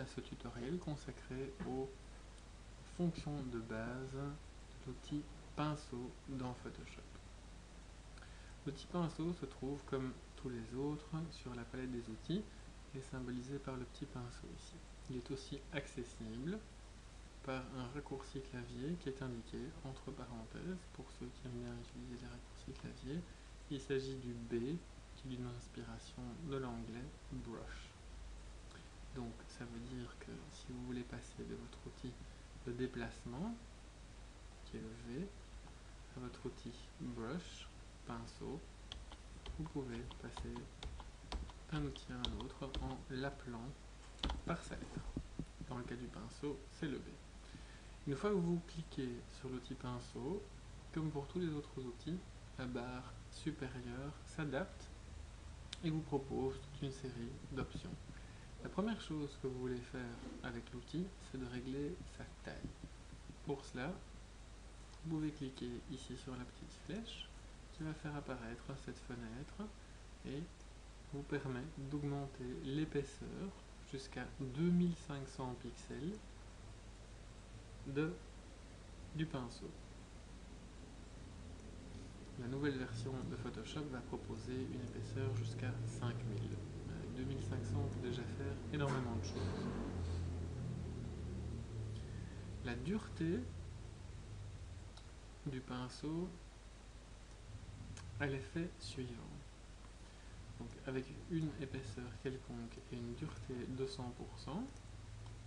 à ce tutoriel consacré aux fonctions de base de l'outil pinceau dans Photoshop. L'outil pinceau se trouve comme tous les autres sur la palette des outils et est symbolisé par le petit pinceau ici. Il est aussi accessible par un raccourci clavier qui est indiqué entre parenthèses pour ceux qui aiment bien utiliser les raccourcis clavier. Il s'agit du B qui est d'une inspiration de l'anglais brush. Donc ça veut dire que si vous voulez passer de votre outil de déplacement, qui est le V, à votre outil brush, pinceau, vous pouvez passer d'un outil à un autre en l'appelant par sa lettre. Dans le cas du pinceau, c'est le B. Une fois que vous cliquez sur l'outil pinceau, comme pour tous les autres outils, la barre supérieure s'adapte et vous propose toute une série d'options. La première chose que vous voulez faire avec l'outil, c'est de régler sa taille. Pour cela, vous pouvez cliquer ici sur la petite flèche qui va faire apparaître cette fenêtre et vous permet d'augmenter l'épaisseur jusqu'à 2500 pixels du pinceau. La nouvelle version de Photoshop va proposer une épaisseur jusqu'à 5000. Avec 2500, on peut déjà faire énormément de choses. La dureté du pinceau a l'effet suivant. Donc, avec une épaisseur quelconque et une dureté de 100%,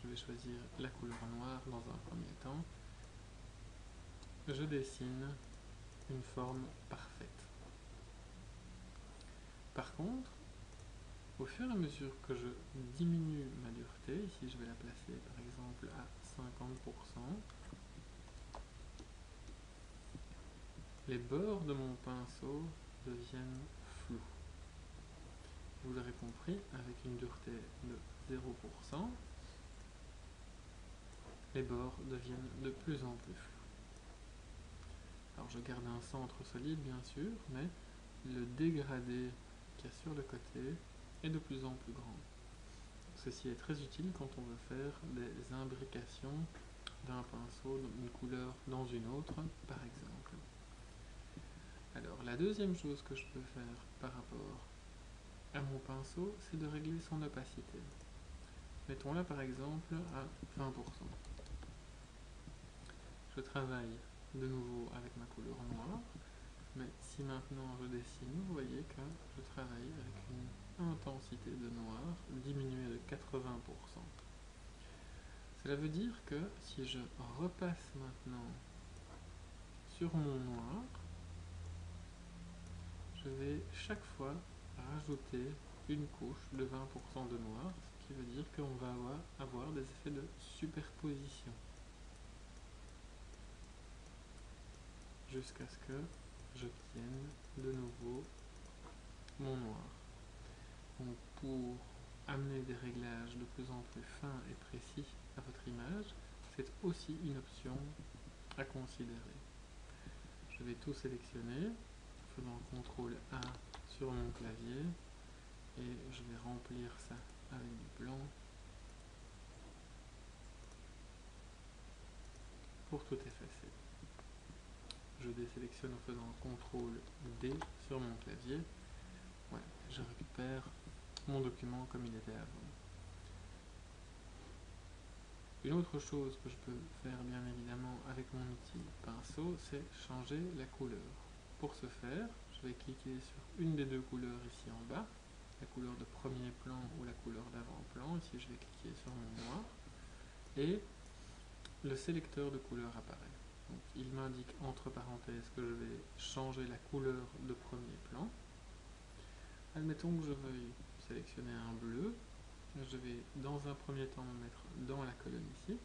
je vais choisir la couleur noire dans un premier temps, je dessine une forme parfaite. Par contre, au fur et à mesure que je diminue ma dureté, ici je vais la placer par exemple à 50%, les bords de mon pinceau deviennent flous. Vous l'aurez compris, avec une dureté de 0%, les bords deviennent de plus en plus flous. Alors je garde un centre solide bien sûr, mais le dégradé qu'il y a sur le côté est de plus en plus grand. Ceci est très utile quand on veut faire des imbrications d'un pinceau, d'une couleur dans une autre, par exemple. Alors la deuxième chose que je peux faire par rapport à mon pinceau, c'est de régler son opacité. Mettons-la par exemple à 20%. Je travaille de nouveau avec ma couleur noire, mais si maintenant je dessine, vous voyez que je travaille avec une intensité de noir diminuée de 80%. Cela veut dire que si je repasse maintenant sur mon noir, je vais chaque fois rajouter une couche de 20% de noir, ce qui veut dire qu'on va avoir des effets de superposition jusqu'à ce que j'obtienne de nouveau mon noir. Donc pour amener des réglages de plus en plus fins et précis à votre image, c'est aussi une option à considérer. Je vais tout sélectionner en faisant CTRL A sur mon clavier et je vais remplir ça avec du blanc pour tout effacer. Je désélectionne en faisant CTRL D sur mon clavier. Voilà, je récupère mon document comme il était avant. Une autre chose que je peux faire bien évidemment avec mon outil pinceau, c'est changer la couleur. Pour ce faire, je vais cliquer sur une des deux couleurs ici en bas, la couleur de premier plan ou la couleur d'avant-plan. Ici je vais cliquer sur mon noir et le sélecteur de couleur apparaît. Donc, il m'indique entre parenthèses que je vais changer la couleur de premier plan. Admettons que je veuille sélectionner un bleu. Je vais dans un premier temps me mettre dans la colonne ici.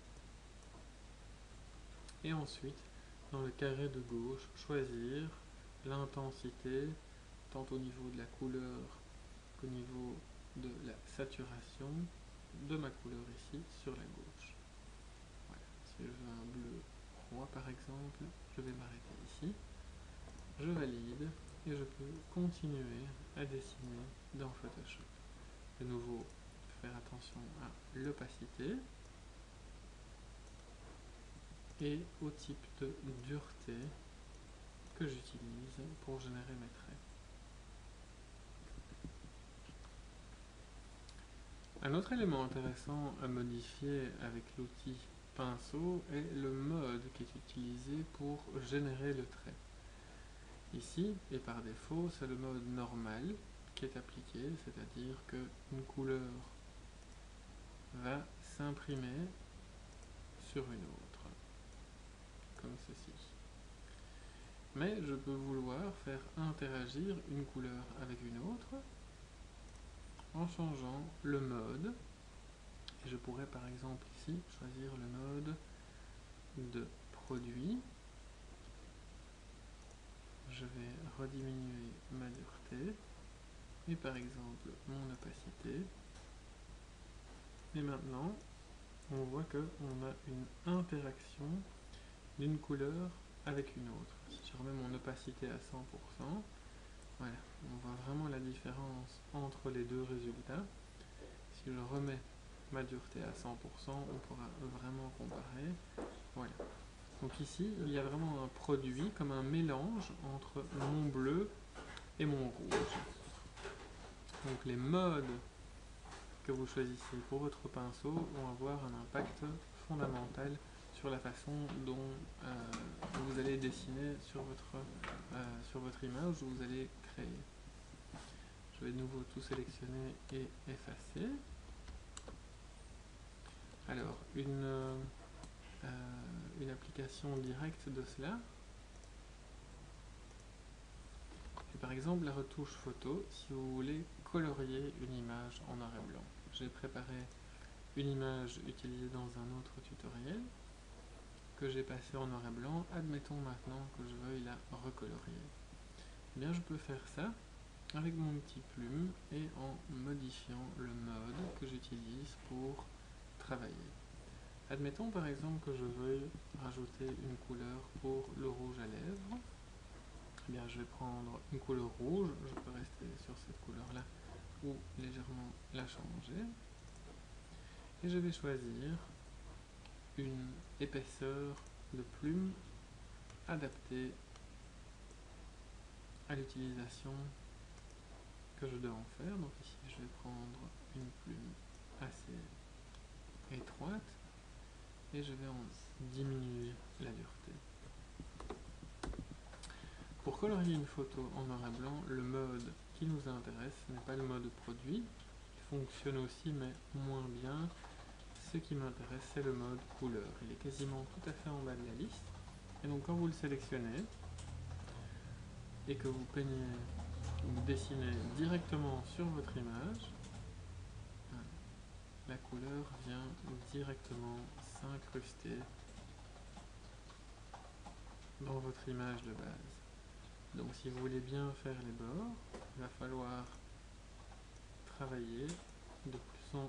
Et ensuite, dans le carré de gauche, choisir l'intensité, tant au niveau de la couleur qu'au niveau de la saturation de ma couleur ici sur la gauche. Voilà. Si je veux un bleu roi par exemple, je vais m'arrêter ici. Je valide et je peux continuer à dessiner dans Photoshop. De nouveau, faire attention à l'opacité et au type de dureté que j'utilise pour générer mes traits. Un autre élément intéressant à modifier avec l'outil pinceau est le mode qui est utilisé pour générer le trait. Ici, et par défaut, c'est le mode normal qui est appliqué, c'est-à-dire qu'une couleur va s'imprimer sur une autre, comme ceci. Mais je peux vouloir faire interagir une couleur avec une autre en changeant le mode. Et je pourrais par exemple ici choisir le mode de produit. Je vais rediminuer ma dureté et par exemple mon opacité. Et maintenant, on voit qu'on a une interaction d'une couleur avec une autre. Si je remets mon opacité à 100%, voilà, on voit vraiment la différence entre les deux résultats. Si je remets ma dureté à 100%, on pourra vraiment comparer. Voilà. Donc ici, il y a vraiment un produit comme un mélange entre mon bleu et mon rouge. Donc les modes que vous choisissez pour votre pinceau vont avoir un impact fondamental sur la façon dont vous allez dessiner sur votre image où vous allez créer. Je vais de nouveau tout sélectionner et effacer. Alors, une application directe de cela, c'est par exemple la retouche photo si vous voulez colorier une image en noir et blanc. J'ai préparé une image utilisée dans un autre tutoriel que j'ai passé en noir et blanc. Admettons maintenant que je veuille la recolorier. Eh bien, je peux faire ça avec mon petit plume et en modifiant le mode que j'utilise pour travailler. Admettons par exemple que je veuille rajouter une couleur pour le rouge à lèvres. Eh bien, je vais prendre une couleur rouge, je peux rester sur cette couleur-là ou légèrement la changer. Et je vais choisir une épaisseur de plume adaptée à l'utilisation que je dois en faire. Donc ici, je vais prendre une plume assez étroite et je vais en diminuer la dureté. Pour colorier une photo en noir et blanc, le mode qui nous intéresse n'est pas le mode produit, il fonctionne aussi mais moins bien. Ce qui m'intéresse, c'est le mode couleur. Il est quasiment tout à fait en bas de la liste. Et donc quand vous le sélectionnez et que vous peignez ou dessinez directement sur votre image, la couleur vient directement s'incruster dans votre image de base. Donc si vous voulez bien faire les bords, il va falloir travailler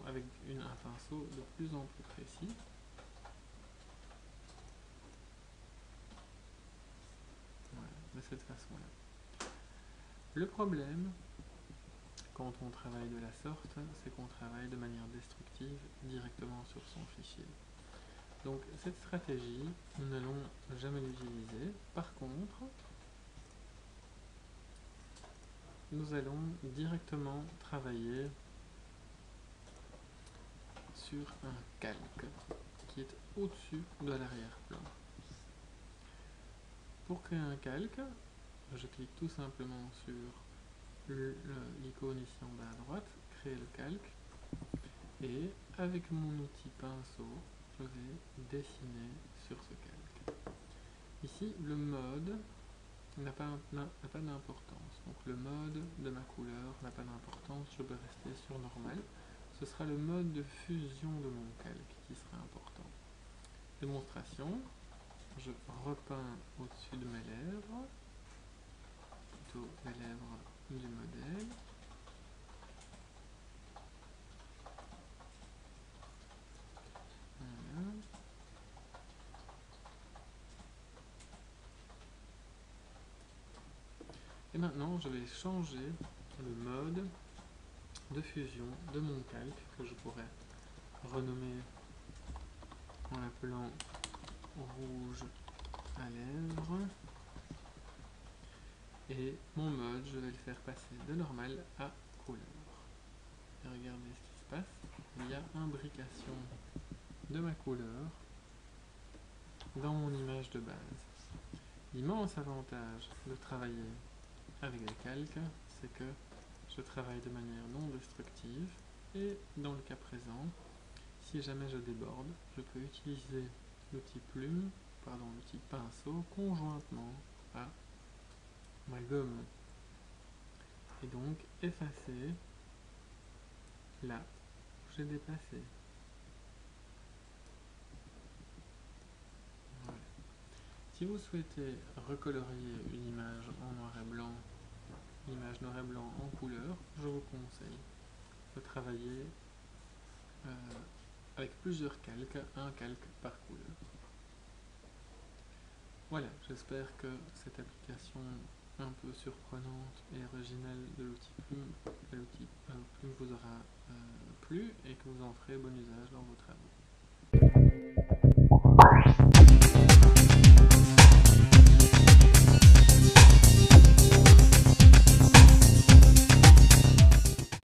avec un pinceau de plus en plus précis. Voilà, de cette façon-là. Le problème, quand on travaille de la sorte, c'est qu'on travaille de manière destructive directement sur son fichier. Donc cette stratégie, nous n'allons jamais l'utiliser. Par contre, nous allons directement travailler sur un calque qui est au-dessus de l'arrière-plan. Pour créer un calque, je clique tout simplement sur l'icône ici en bas à droite, créer le calque, et avec mon outil pinceau, je vais dessiner sur ce calque. Ici, le mode n'a pas d'importance. Donc le mode de ma couleur n'a pas d'importance, je peux rester sur normal. Ce sera le mode de fusion de mon calque qui sera important. Démonstration, je repeins au-dessus de mes lèvres, plutôt les lèvres du modèle. Voilà. Et maintenant, je vais changer le mode de fusion de mon calque que je pourrais renommer en l'appelant rouge à lèvres. Et mon mode, je vais le faire passer de normal à couleur. Et regardez ce qui se passe. Il y a imbrication de ma couleur dans mon image de base. L'immense avantage de travailler avec des calques, c'est que je travaille de manière non destructive et dans le cas présent, si jamais je déborde, je peux utiliser l'outil l'outil pinceau conjointement à ma gomme et donc effacer là où j'ai déplacé. Voilà. Si vous souhaitez recolorier une image en noir et blanc, l'image noir et blanc en couleur, je vous conseille de travailler avec plusieurs calques, un calque par couleur. Voilà, j'espère que cette application un peu surprenante et originale de l'outil plume vous aura plu et que vous en ferez bon usage dans vos travaux.